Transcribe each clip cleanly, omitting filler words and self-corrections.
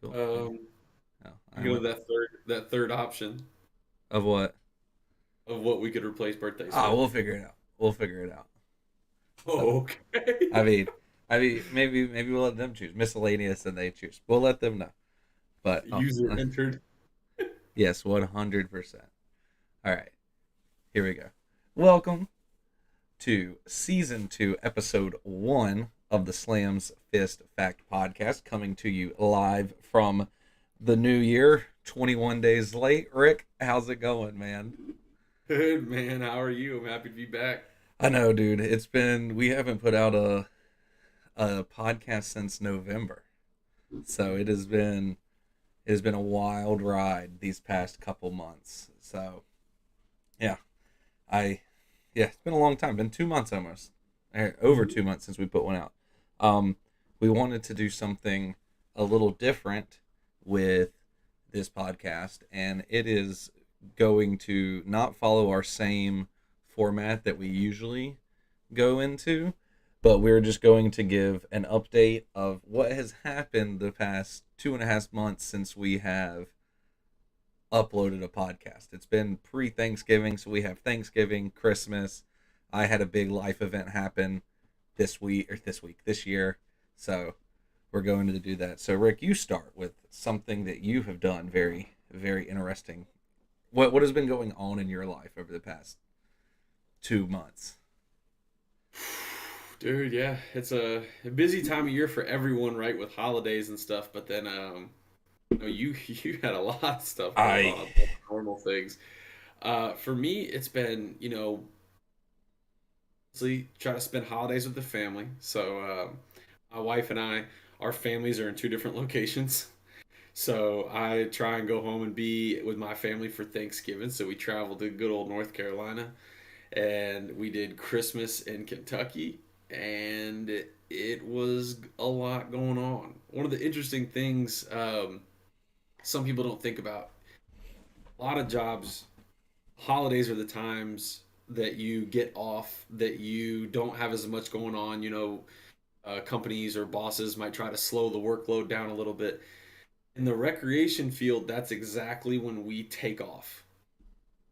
Cool. Um, Oh, we I go to went that third option of what? of what we could replace birthdays Oh, with. we'll figure it out. We'll figure it out. So, Oh, I okay. mean, maybe we'll let them choose miscellaneous, and they choose. We'll let them know. But User entered. yes, 100%. All right, here we go. Welcome to season two, episode one of the Slams Fist Fact Podcast, coming to you live from the new year, 21 days late. Rick, how's it going, man? Good man. How are you? I'm happy to be back. I know, dude. We haven't put out a podcast since November. So it has been a wild ride these past couple months. So yeah, I yeah, it's been a long time. Been 2 months almost, over Mhm. 2 months since we put one out. Um, we wanted to do something a little different with this podcast, and it is going to not follow our same format that we usually go into, but we're just going to give an update of what has happened the past 2.5 months since we have uploaded a podcast. It's been pre Thanksgiving, so we have Thanksgiving, Christmas. I had a big life event happen this year. So we're going to do that. So Rick, you start with something that you have done very, very interesting. What has been going on in your life over the past 2 months? Dude, yeah, it's a busy time of year for everyone, right, with holidays and stuff. But then, no, you you had a lot of stuff going I on, normal things. For me, it's been, honestly, try to spend holidays with the family. So, my wife and I, our families are in two different locations. So I try and go home and be with my family for Thanksgiving. So we traveled to good old North Carolina and we did Christmas in Kentucky, and it was a lot going on. One of the interesting things some people don't think about, a lot of jobs, holidays are the times that you get off, that you don't have as much going on. Companies or bosses might try to slow the workload down a little bit. In the recreation field, that's exactly when we take off.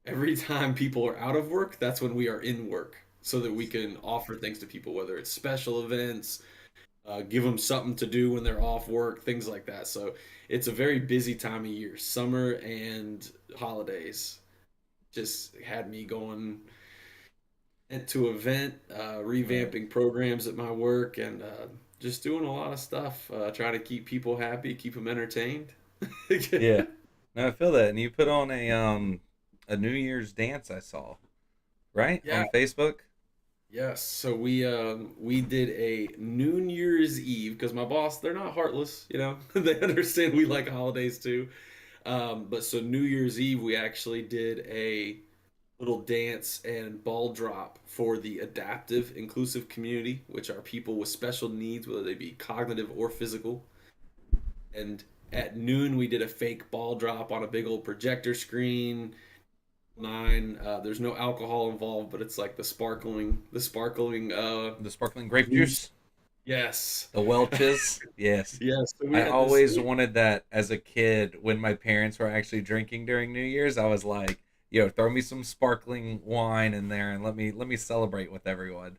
Every time people are out of work, that's when we are in work so that we can offer things to people, whether it's special events, give them something to do when they're off work, things like that. So it's a very busy time of year. Summer and holidays just had me going to event, right. revamping programs at my work, and just doing a lot of stuff. Trying to keep people happy, keep them entertained. Yeah. No, I feel that. And you put on a New Year's dance I saw, right? Yeah. On Facebook? Yes, so we did a New Year's Eve because my boss, they're not heartless, they understand we like holidays too. But so New Year's Eve we actually did a little dance and ball drop for the adaptive inclusive community, which are people with special needs, whether they be cognitive or physical. And at noon we did a fake ball drop on a big old projector screen. Nine. There's no alcohol involved, but it's like the sparkling The sparkling grape juice. juice? Yes. The Welch's? Yes. Yes. So we I had this. always wanted that as a kid when my parents were actually drinking during New Year's. I was like, yo, throw me some sparkling wine in there and let me celebrate with everyone.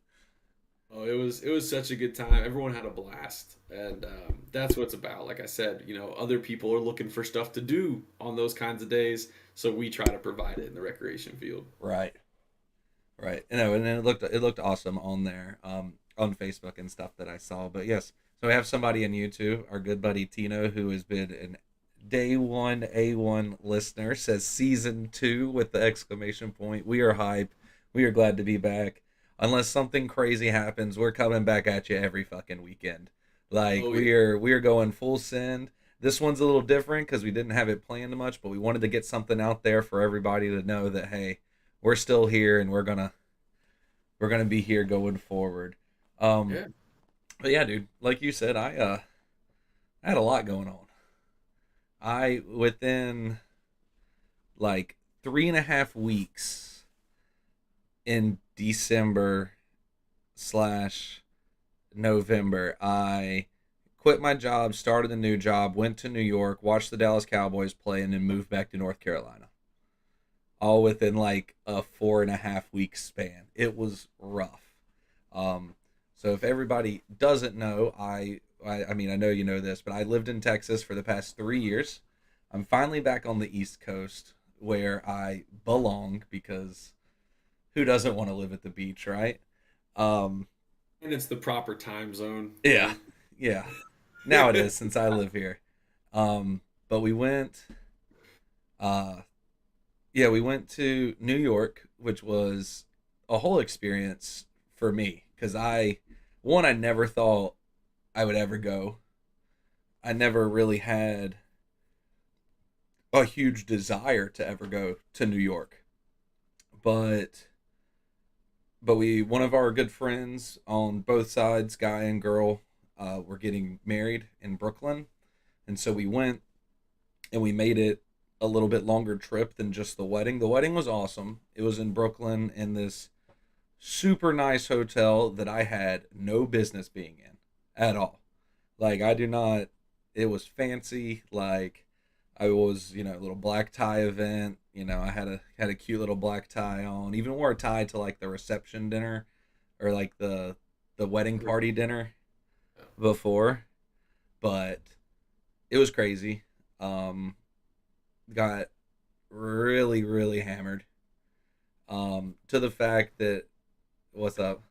Oh, it was such a good time. Everyone had a blast, and that's what it's about. Like I said, other people are looking for stuff to do on those kinds of days, so we try to provide it in the recreation field. Right. Right. And then it looked awesome on there, on Facebook and stuff that I saw. But yes, so we have somebody in YouTube, our good buddy Tino, who has been an day one A1 listener, says season two with the exclamation point. We are hype. We are glad to be back. Unless something crazy happens, we're coming back at you every fucking weekend. Like Oh yeah. we are going full send. This one's a little different because we didn't have it planned much, but we wanted to get something out there for everybody to know that hey, we're still here and we're gonna be here going forward. Um, Yeah. but yeah, dude, like you said, I had a lot going on. I within like 3.5 weeks in December/November, I quit my job, started a new job, went to New York, watched the Dallas Cowboys play, and then moved back to North Carolina. All within like a 4.5 week span. It was rough. Um, so if everybody doesn't know, I mean I know you know this, but I lived in Texas for the past 3 years. I'm finally back on the East Coast where I belong because who doesn't want to live at the beach, right? Um, And it's the proper time zone, you yeah, know. yeah. Now it is since I live here. But we went, uh, yeah, we went to New York, which was a whole experience for me because I never thought I would ever go. I never really had a huge desire to ever go to New York, but we one of our good friends on both sides, guy and girl, were getting married in Brooklyn, and so we went and we made it a little bit longer trip than just the wedding. The wedding was awesome. It was in Brooklyn in this super nice hotel that I had no business being in at all. Like I do not. It was fancy. Like I was, a little black tie event. I had a cute little black tie on. Even wore a tie to like the reception dinner, or like the wedding party dinner before. But it was crazy. Um, got really really hammered. To the fact that what's up?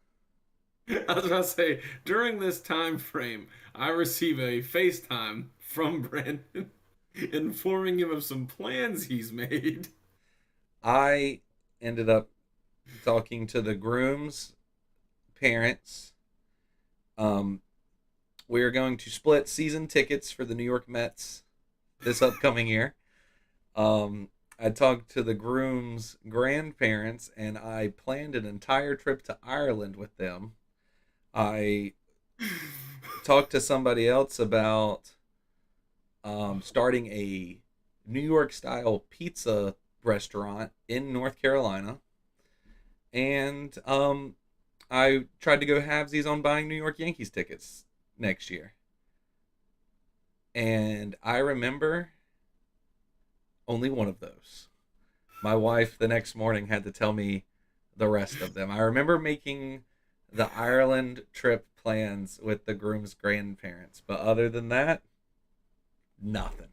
I was about to say, during this time frame, I receive a FaceTime from Brandon informing him of some plans he's made. I ended up talking to the groom's parents. Um, we are going to split season tickets for the New York Mets this upcoming year. I talked to the groom's grandparents and I planned an entire trip to Ireland with them. I talked to somebody else about starting a New York style pizza restaurant in North Carolina. And I tried to go halvesies on buying New York Yankees tickets next year. And I remember only one of those. My wife the next morning had to tell me the rest of them. I remember making the Ireland trip plans with the groom's grandparents, but other than that, nothing.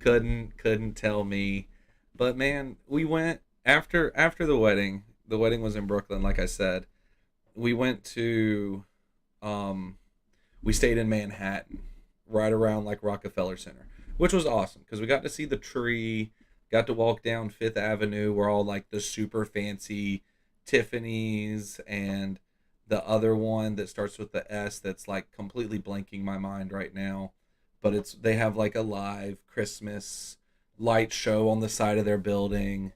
Couldn't tell me. But man, we went after the wedding. The wedding was in Brooklyn, like I said. We went to um we stayed in Manhattan, right around like Rockefeller Center, which was awesome because we got to see the tree, got to walk down Fifth Avenue where all like the super fancy Tiffany's and the other one that starts with the S that's like completely blanking my mind right now, but they have like a live Christmas light show on the side of their building.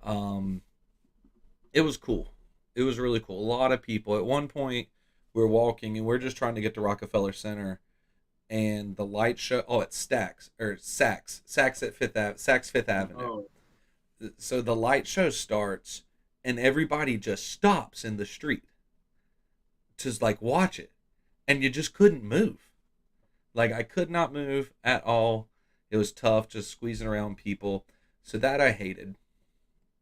Um, it was cool. It was really cool. A lot of people. At one point, we're walking and we're just trying to get to Rockefeller Center, and the light show. Oh, it's Stacks or Saks at Saks Fifth Avenue. Oh, So the light show starts, and everybody just stops in the street to like watch it, and you just couldn't move. Like I could not move at all. It was tough just squeezing around people. So that I hated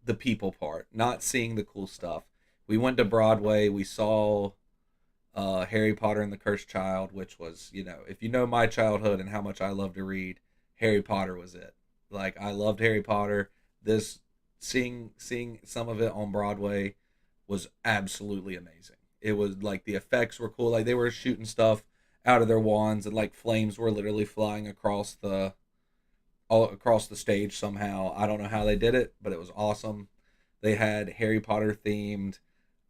the people part, not seeing the cool stuff. We went to Broadway. We saw Harry Potter and the Cursed Child, which was, if you know my childhood and how much I love to read, Harry Potter was it. Like I loved Harry Potter. This seeing some of it on Broadway was absolutely amazing. It was like the effects were cool. Like they were shooting stuff out of their wands and like flames were literally flying across the all across the stage somehow. I don't know how they did it, but it was awesome. They had Harry Potter themed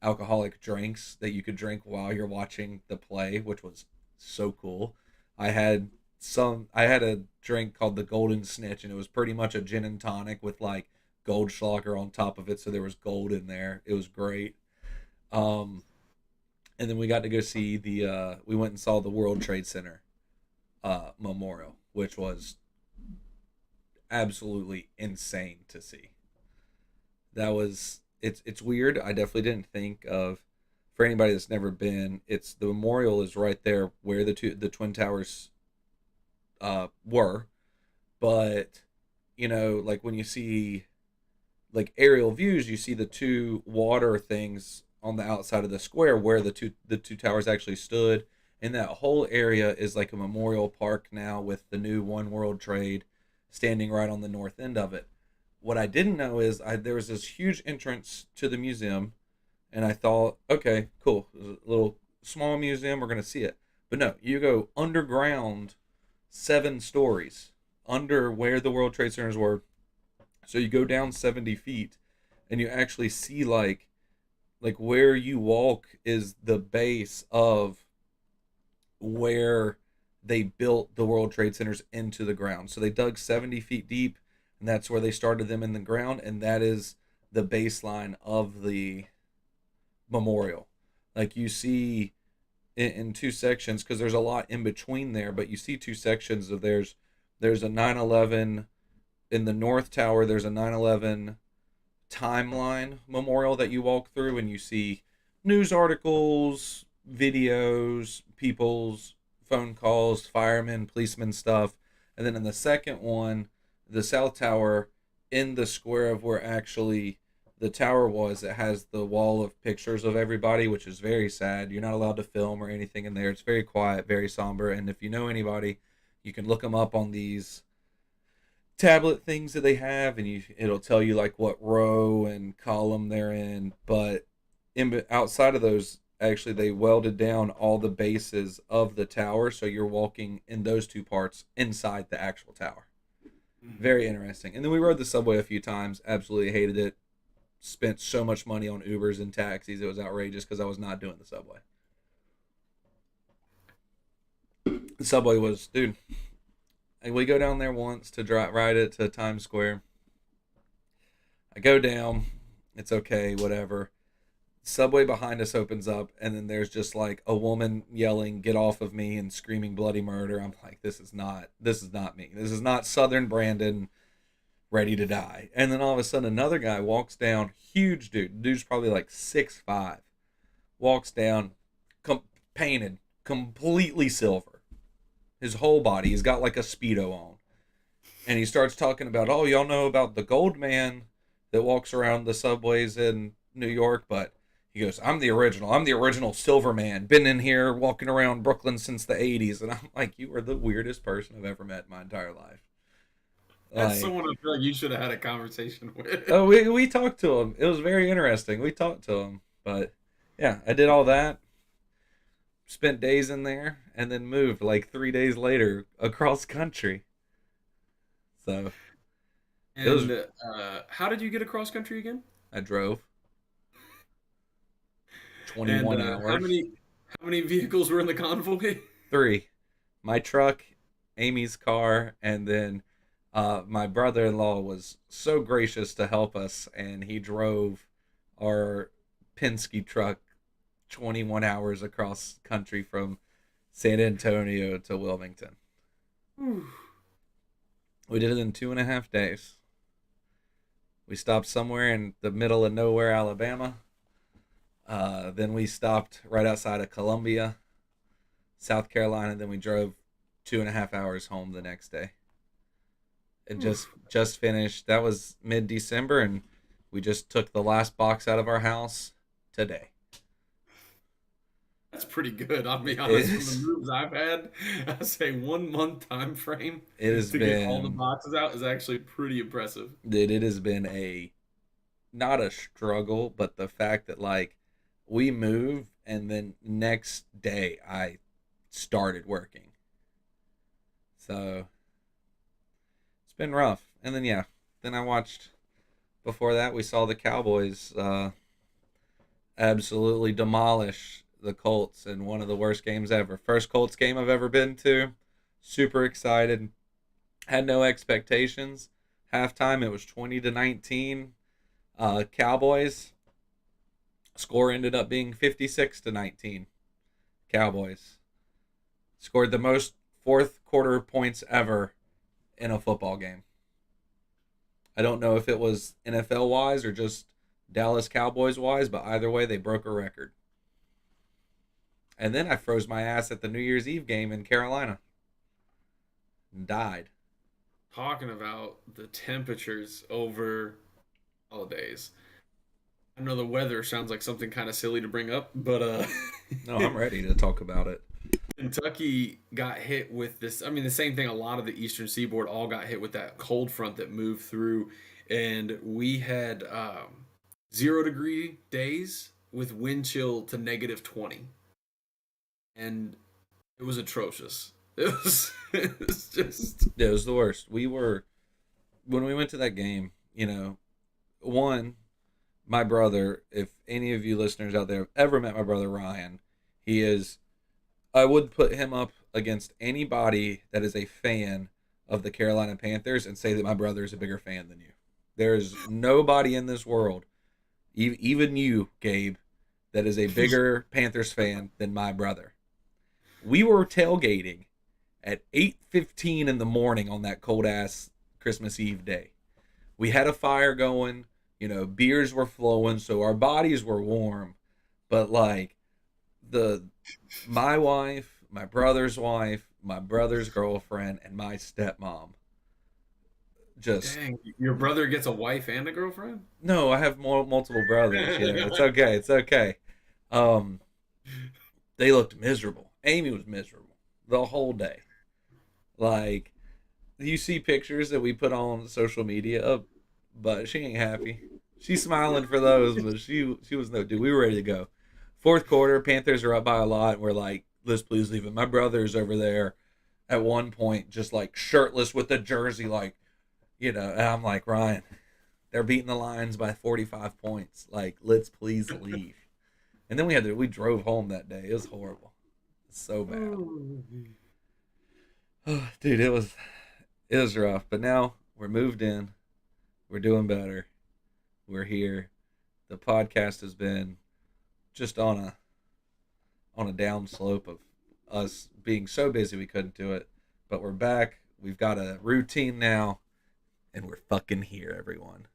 alcoholic drinks that you could drink while you're watching the play, which was so cool. I had a drink called the Golden Snitch and it was pretty much a gin and tonic with like Goldschlager on top of it, so there was gold in there. It was great. Um and then we got to go see we went and saw the World Trade Center memorial, which was absolutely insane to see. It's weird. I definitely didn't think of for anybody that's never been, it's the memorial is right there where the twin towers were. But like when you see like aerial views, you see the two water things on the outside of the square where the two towers actually stood. And that whole area is like a memorial park now with the new One World Trade standing right on the north end of it. What I didn't know is there was this huge entrance to the museum, and I thought, okay, cool, a little small museum, we're gonna see it. But no, you go underground 7 stories under where the World Trade Centers were. So you go down 70 feet, and you actually see like where you walk is the base of where they built the World Trade Centers into the ground. So they dug 70 feet deep, and that's where they started them in the ground, and that is the baseline of the memorial. Like you see in 2 sections, because there's a lot in between there, but you see 2 sections of there's a 9/11 in the North Tower. There's a 9/11 timeline memorial that you walk through, and you see news articles, videos, people's phone calls, firemen, policemen stuff. And then in the second one, the South Tower, in the square of where actually the tower was, it has the wall of pictures of everybody, which is very sad. You're not allowed to film or anything in there. It's very quiet, very somber. And if you know anybody, you can look them up on these tablet things that they have, and it'll tell you like what row and column they're in. But outside of those, actually they welded down all the bases of the tower, so you're walking in those two parts inside the actual tower. Very interesting. And then we rode the subway a few times. Absolutely hated it. Spent so much money on Ubers and taxis, it was outrageous because I was not doing the subway. The subway was, dude, and we go down there once to ride it to Times Square. I go down. It's okay, whatever. Subway behind us opens up, and then there's just like a woman yelling, "Get off of me!" and screaming bloody murder. I'm like, this is not me. This is not Southern Brandon ready to die. And then all of a sudden, another guy walks down. Huge dude. Dude's probably like 6'5". Walks down, painted completely silver. His whole body. He's got like a Speedo on. And he starts talking about, oh, y'all know about the gold man that walks around the subways in New York, but he goes, I'm the original. I'm the original silver man. Been in here walking around Brooklyn since the 80s. And I'm like, you are the weirdest person I've ever met in my entire life. That's Like, someone I feel like you should have had a conversation with. oh, we talked to him. It was very interesting. We talked to him. But yeah, I did all that. Spent days in there and then moved like 3 days later across country. So it was, And how did you get across country again? I drove And 21 how hours. many vehicles were in the convoy? Three. My truck, Amy's car, and then my brother-in-law was so gracious to help us, and he drove our Penske truck 21 hours across country from San Antonio to Wilmington. We did it in 2.5 days. We stopped somewhere in the middle of nowhere, Alabama. Then we stopped right outside of Columbia, South Carolina. Then we drove 2.5 hours home the next day. And just finished. That was mid-December, and we just took the last box out of our house today. That's pretty good. I'll be It honest. From the is. moves I've had, I say 1 month time frame It has to get all the been. boxes out is actually pretty impressive. It has been a not a struggle, but the fact that like we moved and then next day I started working. So it's been rough. And then yeah, then I watched before that we saw the Cowboys absolutely demolish the Colts in one of the worst games ever. First Colts game I've ever been to. Super excited. Had no expectations. Halftime it was 20-19. Cowboys. Score ended up being 56-19. Cowboys scored the most fourth quarter points ever in a football game. I don't know if it was NFL wise or just Dallas Cowboys wise, but either way, they broke a record. And then I froze my ass at the New Year's Eve game in Carolina and died. Talking about the temperatures over holidays. I know the weather sounds like something kind of silly to bring up, but No, I'm ready to talk about it. Kentucky got hit with this. I mean, the same thing. A lot of the Eastern Seaboard all got hit with that cold front that moved through, and we had 0 degree days with wind chill to -20, and it was atrocious. It was just Yeah, it was the worst. We were when we went to that game. One, my brother. If any of you listeners out there have ever met my brother Ryan, he is. I would put him up against anybody that is a fan of the Carolina Panthers and say that my brother is a bigger fan than you. There is nobody in this world, even you, Gabe, that is a bigger Panthers fan than my brother. We were tailgating at 8:15 in the morning on that cold ass Christmas Eve day. We had a fire going, beers were flowing, so our bodies were warm, but like the my wife, my brother's wife, my brother's girlfriend, and my stepmom just dang. Your brother gets a wife and a girlfriend. no, I have multiple brothers. Yeah, it's okay, it's okay. Um, they looked miserable. Amy was miserable the whole day. Like you see pictures that we put on social media of, but she ain't happy. She's smiling for those, but she was no dude. We were ready to go. Fourth quarter, Panthers are up by a lot. And we're like, let's please leave it. My brother's over there at one point, just like shirtless with the jersey, like and I'm like, Ryan, they're beating the Lions by 45 points. Like, let's please leave. And then we drove home that day. It was horrible. So bad. Dude, it was rough. But now we're moved in. We're doing better. We're here. The podcast has been just on a down slope of us being so busy we couldn't do it. But we're back. We've got a routine now, and we're fucking here, everyone.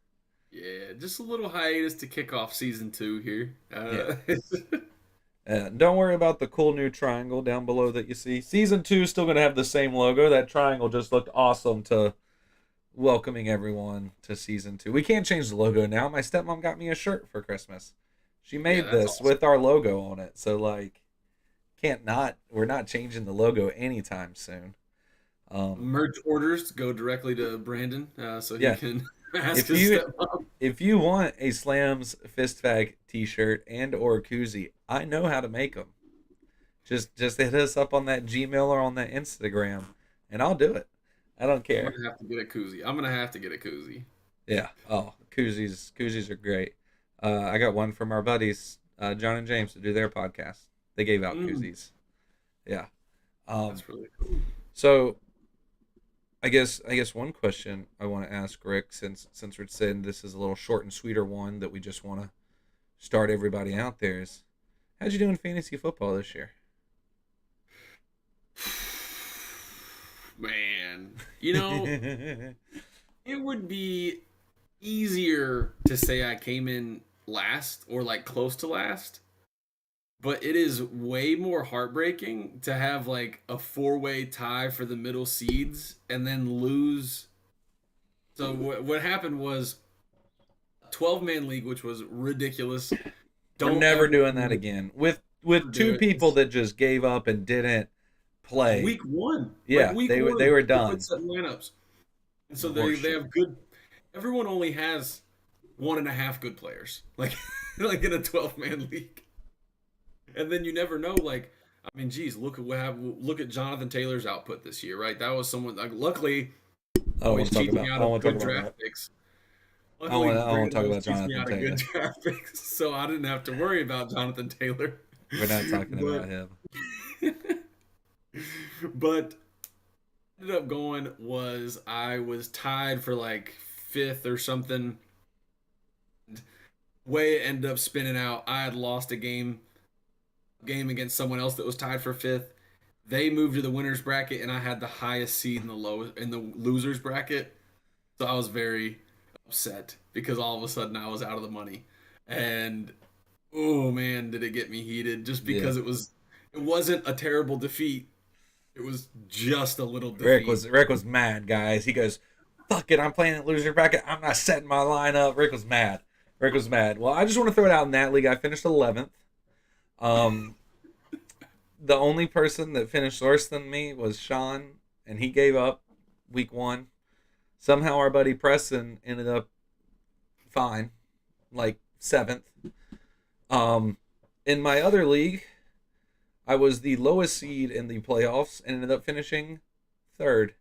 Yeah, just a little hiatus to kick off season 2 here. Yeah. Don't worry about the cool new triangle down below that you see. Season 2 is still going to have the same logo. That triangle just looked awesome to welcoming everyone to season 2. We can't change the logo now. My stepmom got me a shirt for Christmas. She Yeah, made that's this awesome. with our logo on it. So like we're not changing the logo anytime soon. Um Merch orders go directly to Brandon, so he yeah. can ask If his you stepmom. if you want a Slams Fist Fag t-shirt and or koozie, I know how to make them. Just hit us up on that Gmail or on that Instagram and I'll do it. I don't I'm care. gonna have to get a koozie. I'm gonna have to get a koozie. Yeah. Oh, koozies are great. I got one from our buddies, John and James, to do their podcast. They gave out Mm, koozies. Yeah. Um. that's really cool. So I guess one question I want to ask Rick, since we're saying this is a little short and sweeter one that we just want to start everybody out there is, how'd you do in fantasy football this year? Man, it would be easier to say I came in last or like close to last, but it is way more heartbreaking to have like a four-way tie for the middle seeds and then lose. So what happened was a 12-man league, which was ridiculous. We're Don't never ever doing that again with do two it. people that just gave up and didn't play. Week one, like Yeah, week they one, were they quit done. setting lineups, and so they Horseshit. have good. Everyone only has one and a half good players, like like in a 12-man league, and then you never know. Like, I mean, geez, look at Jonathan Taylor's output this year, right? That was someone. Like, luckily, I don't always want to talk cheats me about. I out don't of want to talk good about draft that. picks. I don't Luckily, want. I don't want to Brandon talk always about cheats me Jonathan out of good Taylor. draft picks, so I didn't have to worry about Jonathan Taylor. We're not talking but about him. but ended up going was I was tied for like fifth or something. Way it ended up spinning out. I had lost a game against someone else that was tied for fifth. They moved to the winners bracket, and I had the highest seed in the losers bracket. So I was very upset because all of a sudden I was out of the money, and oh man, did it get me heated just Yeah. because It wasn't a terrible defeat. It was just a little Rick defeat. was Rick was mad, guys. He goes, "Fuck it, I'm playing at loser bracket. I'm not setting my lineup." Rick was mad. Rick was mad. Well, I just want to throw it out in that league. I finished 11th. Um, the only person that finished worse than me was Sean, and he gave up week one. Somehow our buddy Preston ended up fine, like seventh. Um, in my other league, I was the lowest seed in the playoffs and ended up finishing third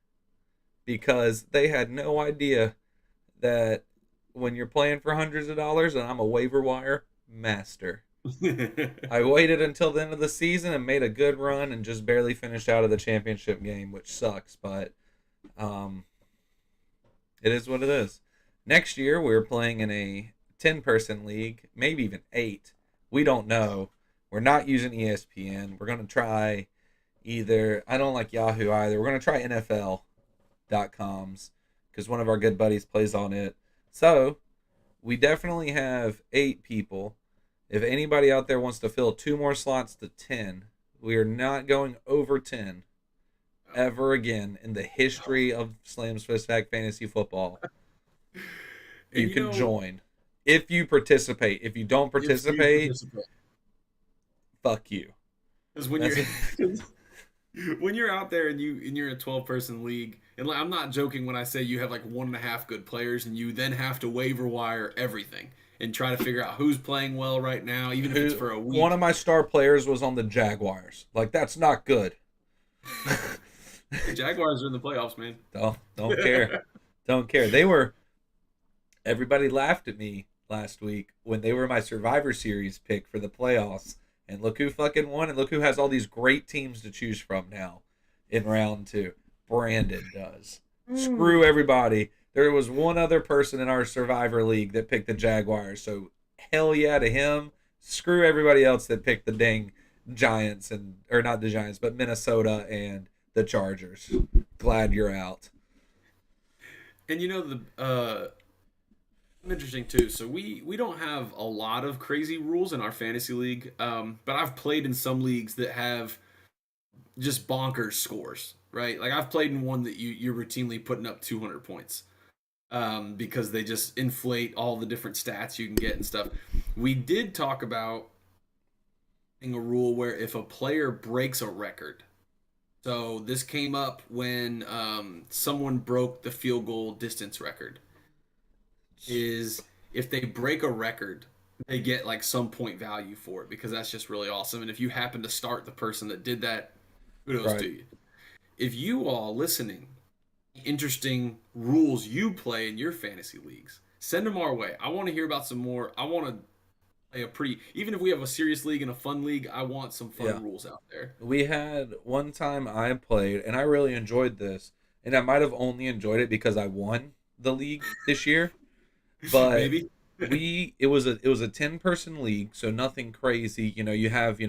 because they had no idea that when you're playing for hundreds of dollars, and I'm a waiver wire master. I waited until the end of the season and made a good run and just barely finished out of the championship game, which sucks, but um, it is what it is. Next year, we're playing in a 10-person league, maybe even 8. We don't know. We're not using ESPN. We're going to try either, I don't like Yahoo either. We're going to try NFL.coms because one of our good buddies plays on it. So, we definitely have 8 people. If anybody out there wants to fill 2 more slots to 10, we are not going over 10 ever again in the history of Slam Swiss Fact Fantasy Football. You And can join if you participate. If you don't if you participate, participate, fuck you. because when That's you're it. when you're out there and you're a 12-person league, and like, I'm not joking when I say you have like one and a half good players, and you then have to waiver wire everything and try to figure out who's playing well right now, even if it's Who for a one week. of my star players was on the Jaguars. Like that's not good. The Jaguars are in the playoffs, man. Don't care. Don't care. They were everybody laughed at me last week when they were my Survivor Series pick for the playoffs. And look who fucking won, and look who has all these great teams to choose from now in round two. Brandon does. Screw everybody. There was one other person in our Survivor League that picked the Jaguars, so hell yeah to him. Screw everybody else that picked the dang Giants and or not the Giants, but Minnesota and the Chargers. Glad you're out. And you know the interesting too. So we don't have a lot of crazy rules in our fantasy league, but I've played in some leagues that have just bonkers scores. Right, like I've played in one that you're routinely putting up 200 points because they just inflate all the different stats you can get and stuff. We did talk about a rule where if a player breaks a record, so this came up when someone broke the field goal distance record. Is if they break a record, they get like some point value for it because that's just really awesome. And if you happen to start the person that did that, kudos Right. to you. If you all listening, interesting rules you play in your fantasy leagues, send them our way. I want to hear about some more. I want to play a pretty, even if we have a serious league and a fun league, I want some Yeah. fun rules out there. We had one time I played and I really enjoyed this. And I might have only enjoyed it because I won the league this year. But Maybe. it was a 10-person league, so nothing crazy. You have,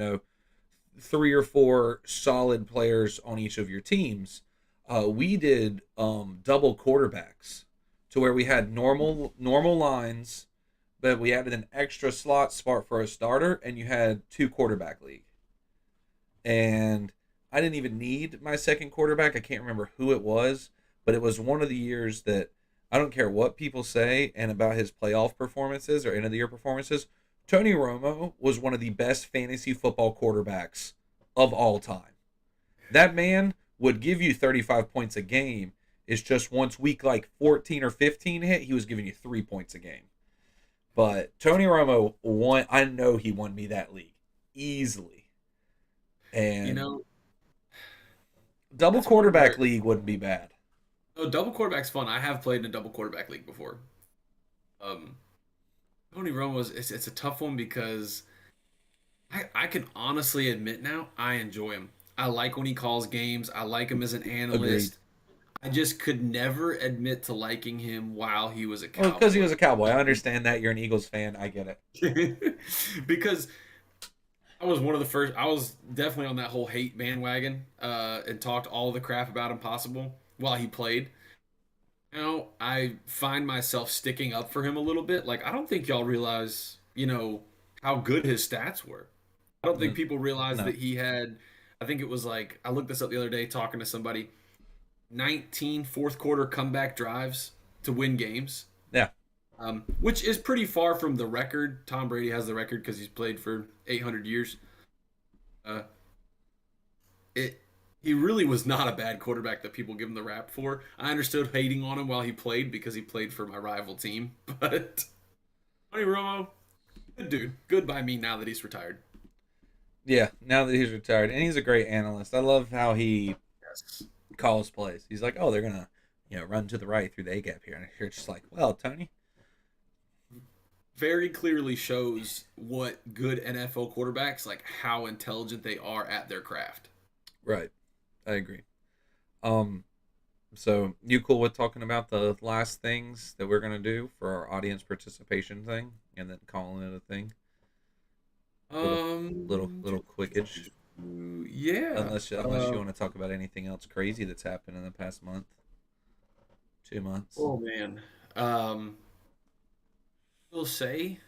3 or 4 solid players on each of your teams. We did double quarterbacks to where we had normal lines, but we added an extra slot spot for a starter, and you had 2 quarterback league. And I didn't even need my second quarterback. I can't remember who it was, but it was one of the years that I don't care what people say and about his playoff performances or end of the year performances. Tony Romo was one of the best fantasy football quarterbacks of all time. That man would give you 35 points a game. It's just once week like 14 or 15 hit, he was giving you 3 points a game. But Tony Romo won. I know he won me that league easily. You And know, double that's one quarterback where league wouldn't be bad. oh, double quarterback's fun. I have played in a double quarterback league before. Um, Tony Romo it's a tough one because I can honestly admit now I enjoy him. I like when he calls games. I like him as an Agreed. analyst. I just could never admit to liking him while he was a Well, because he Cowboy. was a Cowboy. I understand that. You're an Eagles fan. I get it. Because I was one of the first. I was definitely on that whole hate bandwagon and talked all the crap about him possible while he played. Now I find myself sticking up for him a little bit. Like I don't think y'all realize, how good his stats were. I don't think N- people realize No. that he had, I think it was like, I looked this up the other day talking to somebody, 19 fourth quarter comeback drives to win games, Yeah. which is pretty far from the record. Tom Brady has the record because he's played for 800 years. Uh, it He really was not a bad quarterback that people give him the rap for. I understood hating on him while he played because he played for my rival team, but Tony Romo, good dude. Good by me now that he's retired. Yeah. Now that he's retired, and he's a great analyst. I love how he Yes. calls plays. He's like, "Oh, they're gonna, run to the right through the A gap here," and you're just like, "Well, Tony." Very clearly shows what good NFL quarterbacks, like how intelligent they are at their craft. Right. I agree. Um. So you cool with talking about the last things that we're gonna do for our audience participation thing, and then calling it a thing? Little, little quickage. Yeah. Unless you want to talk about anything else crazy that's happened in the past month, 2 months. Oh man. Um, will say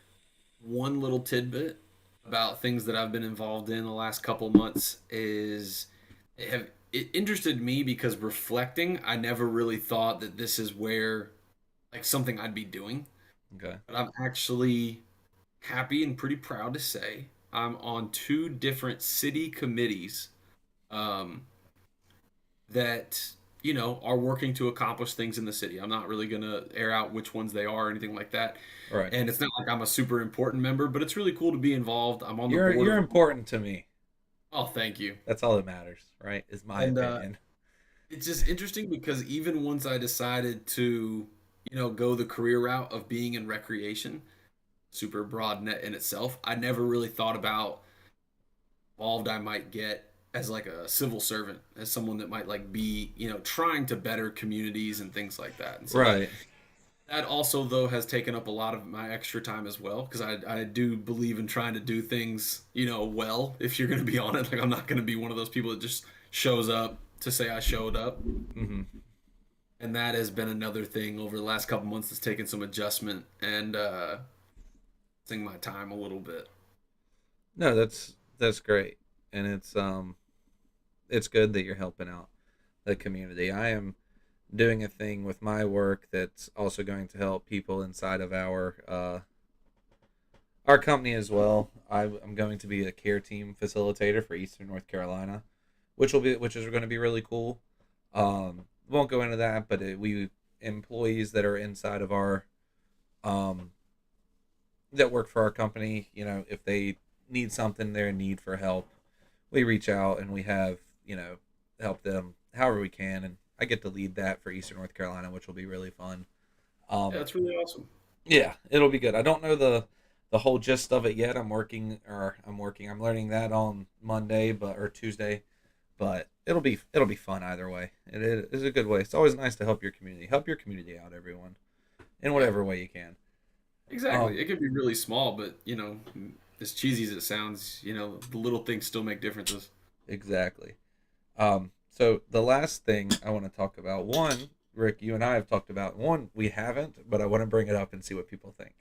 one little tidbit about things that I've been involved in the last couple months is it interested me because reflecting, I never really thought that this is where like something I'd be doing. Okay. But I'm actually happy and pretty proud to say I'm on two different city committees um, that are working to accomplish things in the city. I'm not really gonna air out which ones they are or anything like that. All right. And it's not like I'm a super important member, but it's really cool to be involved. I'm on the board You're of. important to me. Oh, thank you. That's all that matters, right? Is my And opinion. it's just interesting because even once I decided to, go the career route of being in recreation, super broad net in itself, I never really thought about involved I might get as like a civil servant, as someone that might like be, trying to better communities and things like that. And so that Right. that also though has taken up a lot of my extra time as well because I do believe in trying to do things, well, if you're going to be on it. Like I'm not going to be one of those people that just shows up to say I showed up. Mm-hmm. And that has been another thing over the last couple months that's taken some adjustment and thing my time a little bit. No, that's great, and it's good that you're helping out the community. I am doing a thing with my work that's also going to help people inside of our company as well. I'm going to be a care team facilitator for Eastern North Carolina, which is going to be really cool. Won't go into that, but we employees that are inside of our um, that work for our company, if they need something, they're in need for help, we reach out and we have help them however we can, and I get to lead that for Eastern North Carolina, which will be really fun. Yeah, Um, that's really awesome. yeah, it'll be good. I don't know the whole gist of it yet. I'm learning that on Monday, or Tuesday, but it'll be fun either way. It is a good way. It's always nice to help your community out, everyone, in Yeah, whatever way you can. exactly. Um, It could be really small, but as cheesy as it sounds, the little things still make differences. exactly. So the last thing I want to talk about, one, Rick, you and I have talked about one, we haven't, but I want to bring it up and see what people think.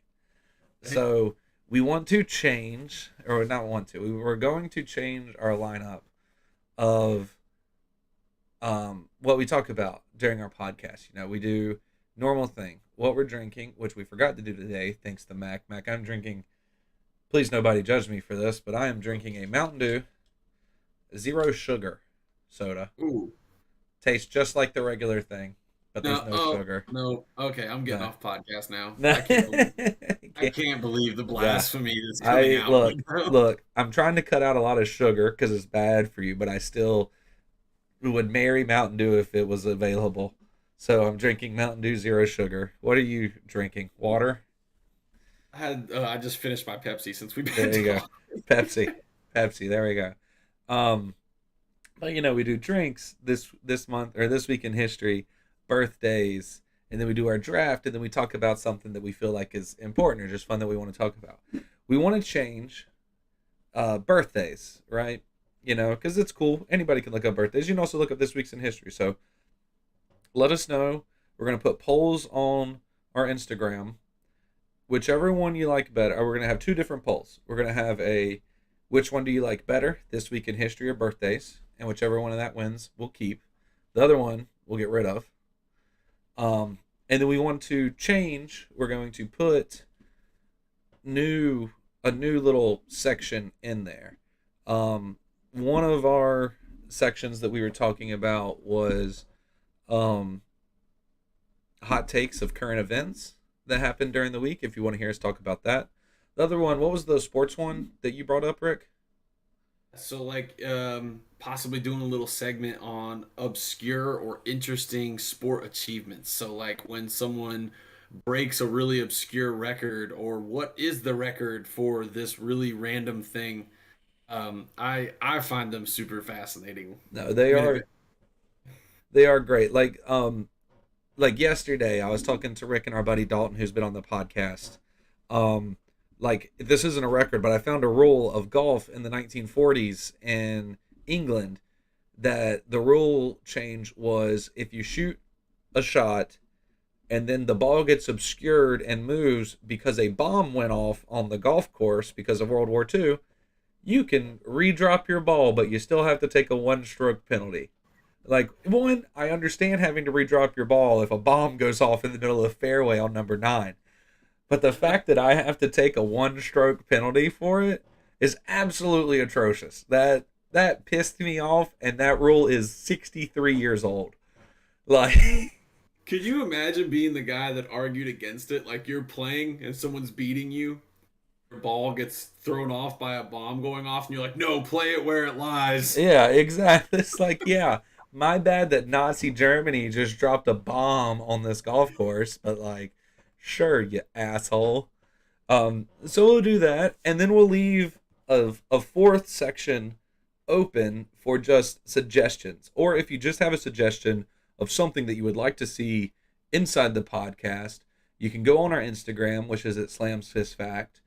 Okay. So we want to change, or not want to, we were going to change our lineup of what we talk about during our podcast. We do normal thing, what we're drinking, which we forgot to do today, thanks to Mac. Mac, I'm drinking. Please, nobody judge me for this, but I am drinking a Mountain Dew zero sugar soda. Ooh. Tastes just like the regular thing, but there's No. no Oh sugar. no. Okay, I'm getting No, off podcast now. no. I Can't- can't believe the yeah. blasphemy that's coming I out right look, now. look. I'm trying to cut out a lot of sugar because it's bad for you, but I still would marry Mountain Dew if it was available. So I'm drinking Mountain Dew zero sugar. What are you drinking? Water? I just finished my Pepsi since we've been There you go. talking. Pepsi. Pepsi. There we go. Um, but we do drinks this month or this week in history, birthdays, and then we do our draft, and then we talk about something that we feel like is important or just fun that we want to talk about. We want to change birthdays, right? Because it's cool. Anybody can look up birthdays. You can also look up this week's in history. So let us know. We're gonna put polls on our Instagram, whichever one you like better. We're gonna have two different polls. We're gonna have a which one do you like better, This Week in History or Birthdays? And whichever one of that wins, we'll keep. The other one we'll get rid of. Um, and then we want to change. We're going to put new a new little section in there. One of our sections that we were talking about was um, hot takes of current events that happened during the week. If you want to hear us talk about that. The other one, what was the sports one that you brought up, Rick? So like possibly doing a little segment on obscure or interesting sport achievements. So like when someone breaks a really obscure record or what is the record for this really random thing. I find them super fascinating. No, I mean, if they are great. Like yesterday, I was talking to Rick and our buddy Dalton, who's been on the podcast. Um, like this isn't a record, but I found a rule of golf in the 1940s in England that the rule change was if you shoot a shot and then the ball gets obscured and moves because a bomb went off on the golf course because of World War II, you can redrop your ball, but you still have to take a one stroke penalty. Like, one, I understand having to redrop your ball if a bomb goes off in the middle of the fairway on number nine. But the fact that I have to take a one stroke penalty for it is absolutely atrocious. That pissed me off, and that rule is 63 years old. Like, could you imagine being the guy that argued against it? Like you're playing and someone's beating you, your ball gets thrown off by a bomb going off, and you're like, "No, play it where it lies." yeah, exactly. It's like, yeah, my bad that Nazi Germany just dropped a bomb on this golf course, but like, sure, you asshole. So we'll do that, and then we'll leave a fourth section open for just suggestions. Or if you just have a suggestion of something that you would like to see inside the podcast, you can go on our Instagram, which is at Slams Fist Fact,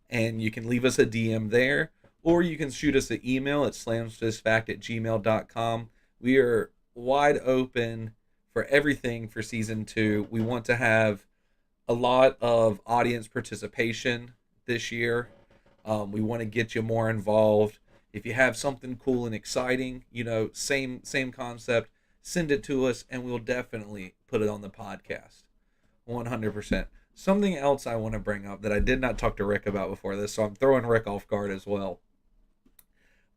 and you can leave us a DM there, or you can shoot us an email at slamsfistfact@gmail.com. We are wide open for everything for season two. We want to have a lot of audience participation this year. We want to get you more involved. If you have something cool and exciting, same concept, send it to us, and we'll definitely put it on the podcast. 100%. Something else I want to bring up that I did not talk to Rick about before this, so I'm throwing Rick off guard as well.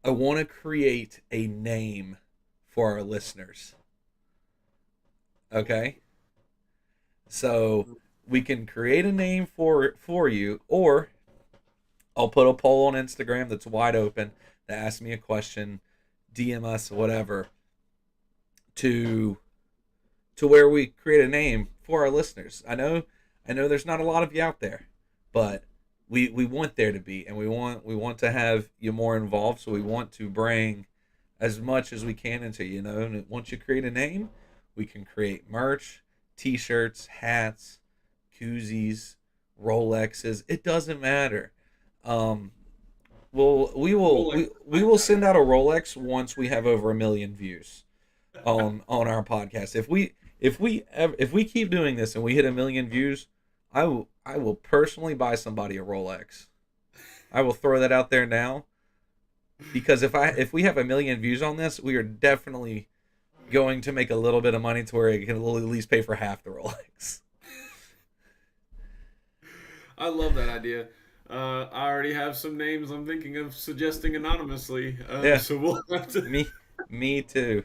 I want to create a name for our listeners. Okay? So we can create a name for you, or I'll put a poll on Instagram that's wide open that asks me a question, DM us, whatever, to where we create a name for our listeners. I know there's not a lot of you out there, but we want there to be, and we want to have you more involved, so we want to bring as much as we can into, and once you create a name, we can create merch, t-shirts, hats, koozies, Rolexes. It doesn't matter. Um, we will send out a Rolex once we have over 1 million views on our podcast. If we keep doing this and we hit 1 million views, I will personally buy somebody a Rolex. I will throw that out there now, because if we have 1 million views on this, we are definitely going to make a little bit of money to where it can at least pay for half the Rolex. I love that idea. I already have some names I'm thinking of suggesting anonymously. Yeah, So we'll have to. me me too.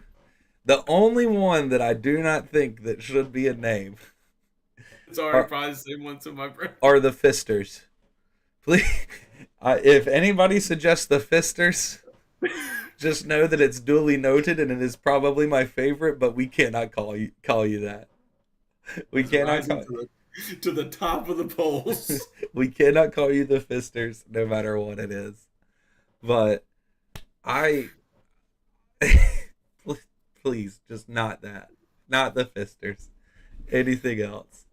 The only one that I do not think that should be a name Sorry, are probably the same one to my friend. are the Fisters. Please, if anybody suggests the Fisters, just know that it's duly noted, and it is probably my favorite. But we cannot call you that. We It's cannot rising call to the top of the polls. we cannot call you the Fisters, no matter what it is. But I please, just not that, not the Fisters. Anything else?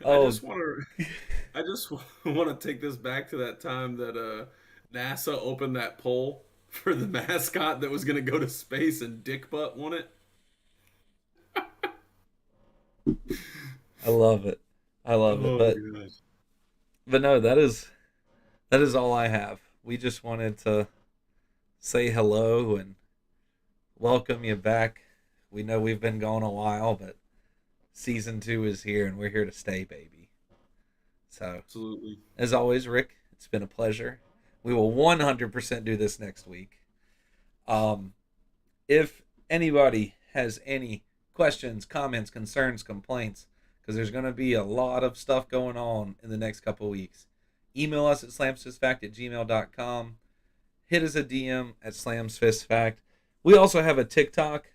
I Oh, just want to, I just want to take this back to that time that NASA opened that poll for the mascot that was going to go to space, and Dick Butt won it. I love it. I love it. Oh But my gosh. no, that is all I have. we just wanted to say hello and welcome you back. We know we've been gone a while, but season 2 is here and we're here to stay, baby. So, Absolutely. as always, Rick, it's been a pleasure. We will 100% do this next week. Um, if anybody has any questions, comments, concerns, complaints, because there's going to be a lot of stuff going on in the next couple weeks, email us at slamsfistfact@gmail.com. Hit us a DM at slamsfistfact. We also have a TikTok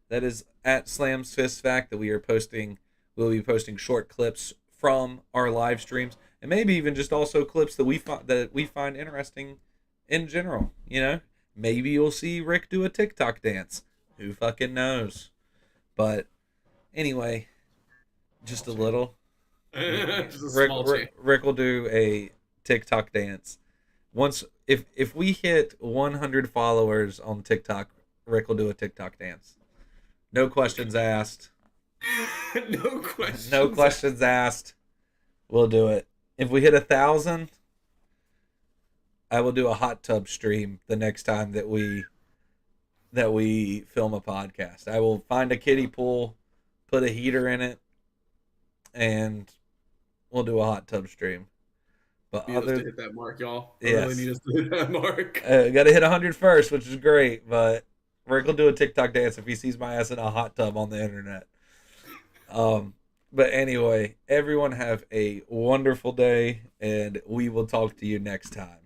that is at slamsfistfact that we are posting. We'll be posting short clips from our live streams, and maybe even just also clips that we find interesting in general. Maybe you'll see Rick do a TikTok dance. Who fucking knows? But anyway, just a little. Just a Rick, small Rick, change. Rick will do a TikTok dance. Once if we hit 100 followers on TikTok, Rick will do a TikTok dance. No questions asked. No No questions. questions asked. We'll do it. If we hit 1,000, I will do a hot tub stream the next time that we film a podcast. I will find a kiddie pool, put a heater in it, and we'll do a hot tub stream. But Need us to hit that mark, y'all. I really yes, need us to hit that mark. got to hit 100 first, which is great. But Rick will do a TikTok dance if he sees my ass in a hot tub on the internet. Um, but anyway, everyone have a wonderful day, and we will talk to you next time.